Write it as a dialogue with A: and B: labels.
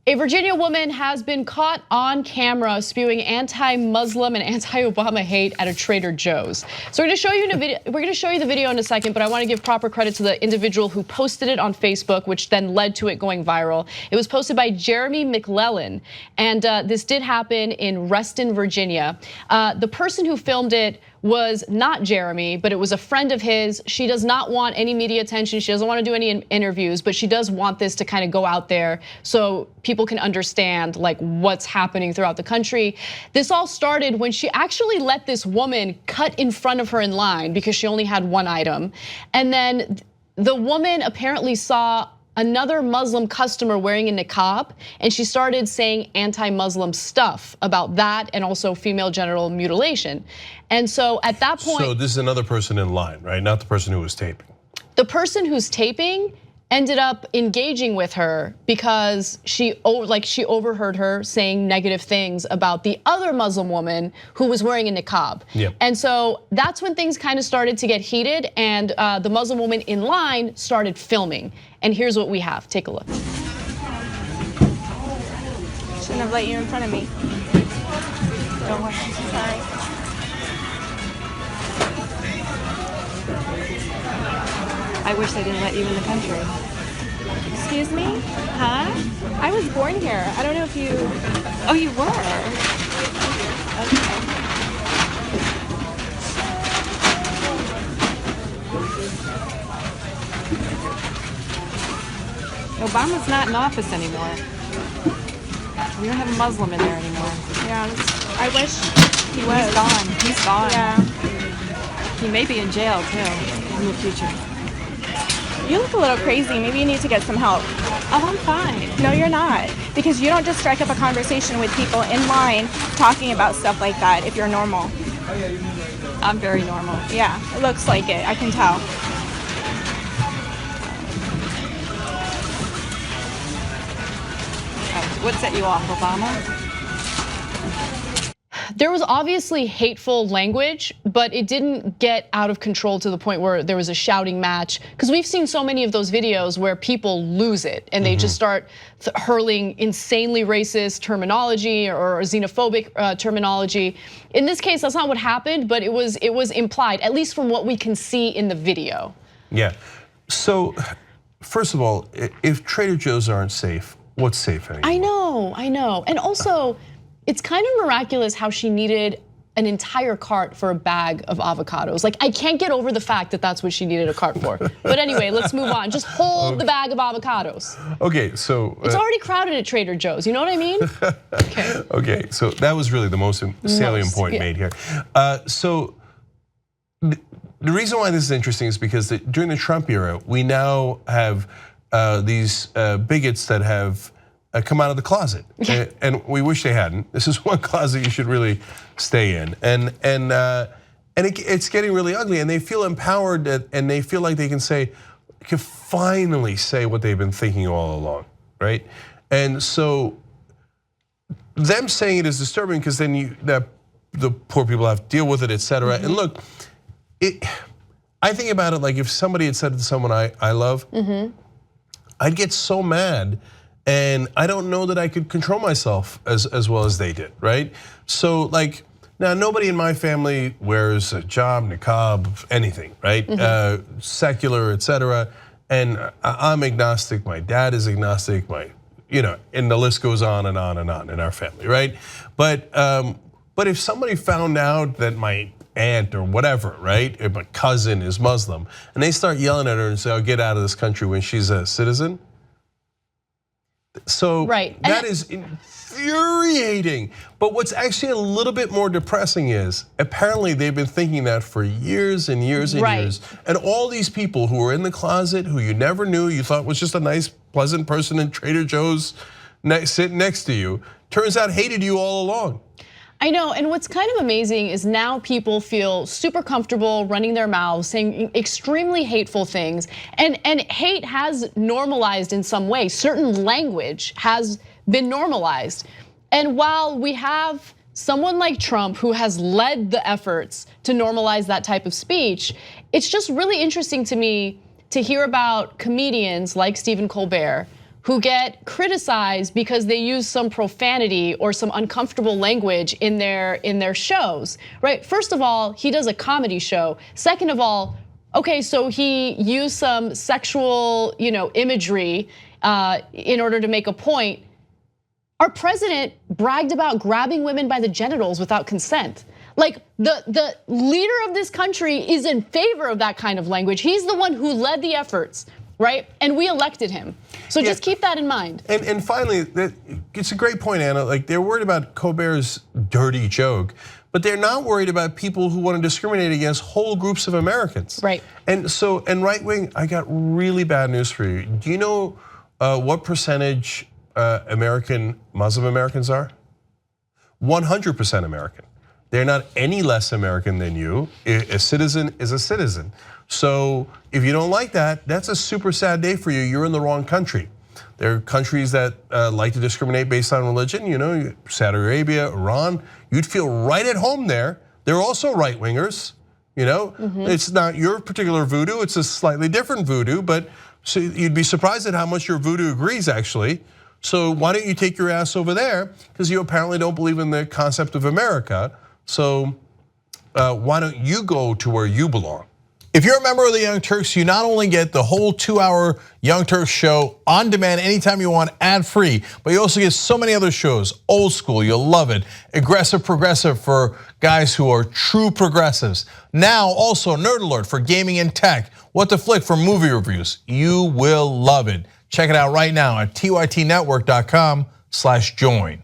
A: A Virginia woman has been caught on camera spewing anti-Muslim and anti-Obama hate at a Trader Joe's. So we're going to show you in a video. We're going to show you the video in a second, but I want to give proper credit to the individual who posted it on Facebook, which then led to it going viral. It was posted by Jeremy McClellan, and this did happen in Reston, Virginia. The person who filmed it was not Jeremy, but it was a friend of his. She does not want any media attention. She doesn't want to do any interviews, but she does want this to kind of go out there so people can understand like what's happening throughout the country. This all started when she actually let this woman cut in front of her in line because she only had one item. And then the woman apparently saw another Muslim customer wearing a niqab, and she started saying anti-Muslim stuff about that and also female genital mutilation. And so at that point—
B: So this is another person in line, right? Not the person who was taping.
A: The person who's taping ended up engaging with her because she overheard her saying negative things about the other Muslim woman who was wearing a niqab.
B: Yep.
A: And so that's when things kind of started to get heated, and the Muslim woman in line started filming. And here's what we have. Take a look.
C: Shouldn't have let you in front of me. Don't worry. Sorry.
D: I wish they didn't let you in the country.
C: Excuse me? Huh? I was born here. I don't know if you...
D: Oh, you were?
C: Okay.
D: Obama's not in office anymore. We don't have a Muslim in there anymore.
C: Yeah, I wish he was.
D: He's gone. He's gone.
C: Yeah.
D: He may be in jail too in the future.
C: You look a little crazy. Maybe you need to get some help.
D: Oh, I'm fine.
C: No, you're not. Because you don't just strike up a conversation with people in line talking about stuff like that if you're normal.
D: I'm very normal.
C: Yeah, it looks like it. I can tell.
D: What set you off, Obama?
A: There was obviously hateful language, but it didn't get out of control to the point where there was a shouting match. Because we've seen so many of those videos where people lose it and they just start hurling insanely racist terminology or xenophobic terminology. In this case, that's not what happened, but it was implied, at least from what we can see in the video.
B: Yeah, so first of all, if Trader Joe's aren't safe, what's safe anymore?
A: I know. And also, it's kind of miraculous how she needed an entire cart for a bag of avocados. Like, I can't get over the fact that that's what she needed a cart for. But anyway, let's move on. Just hold the bag of avocados.
B: Okay, so
A: it's already crowded at Trader Joe's, you know what I mean? Okay.
B: Okay, so that was really the most salient point made here. So the reason why this is interesting is because during the Trump era, we now have these bigots that have come out of the closet, and we wish they hadn't. This is one closet you should really stay in, and it's getting really ugly. And they feel empowered, and they feel like they can finally say what they've been thinking all along, right? And so them saying it is disturbing because then the poor people have to deal with it, etc. And look, I think about it like if somebody had said it to someone I love, I'd get so mad. And I don't know that I could control myself as well as they did, right? So like, now nobody in my family wears a hijab, niqab, anything, right? Secular, etc. And I'm agnostic, my dad is agnostic, and the list goes on and on and on in our family, right? But if somebody found out that my aunt or whatever, right, if my cousin is Muslim, and they start yelling at her and say, "Oh, get out of this country," when she's a citizen. So that is infuriating. But what's actually a little bit more depressing is apparently they've been thinking that for years and years and years. And all these people who were in the closet, who you never knew, you thought was just a nice, pleasant person in Trader Joe's sitting next to you, turns out hated you all along.
A: I know, and what's kind of amazing is now people feel super comfortable running their mouths, saying extremely hateful things, and hate has normalized in some way. Certain language has been normalized. And while we have someone like Trump who has led the efforts to normalize that type of speech, it's just really interesting to me to hear about comedians like Stephen Colbert who get criticized because they use some profanity or some uncomfortable language in their shows, right? First of all, he does a comedy show. Second of all, okay, so he used some sexual, imagery in order to make a point. Our president bragged about grabbing women by the genitals without consent. Like the leader of this country is in favor of that kind of language. He's the one who led the efforts, right? And we elected him. So just keep that in mind.
B: And finally, it's a great point, Anna. Like they're worried about Colbert's dirty joke, but they're not worried about people who want to discriminate against whole groups of Americans.
A: Right.
B: And right wing, I got really bad news for you. Do you know what percentage Muslim Americans are? 100% American. They're not any less American than you. A citizen is a citizen. So if you don't like that, that's a super sad day for you. You're in the wrong country. There are countries that like to discriminate based on religion, Saudi Arabia, Iran. You'd feel right at home there. They're also right wingers. It's not your particular voodoo, it's a slightly different voodoo, but so you'd be surprised at how much your voodoo agrees actually. So why don't you take your ass over there? Because you apparently don't believe in the concept of America. So why don't you go to where you belong?
E: If you're a member of the Young Turks, you not only get the whole 2-hour Young Turks show on demand anytime you want, ad-free, but you also get so many other shows. Old School, you'll love it. Aggressive Progressive for guys who are true progressives. Now also Nerd Alert for gaming and tech. What the Flick for movie reviews. You will love it. Check it out right now at tytnetwork.com/join.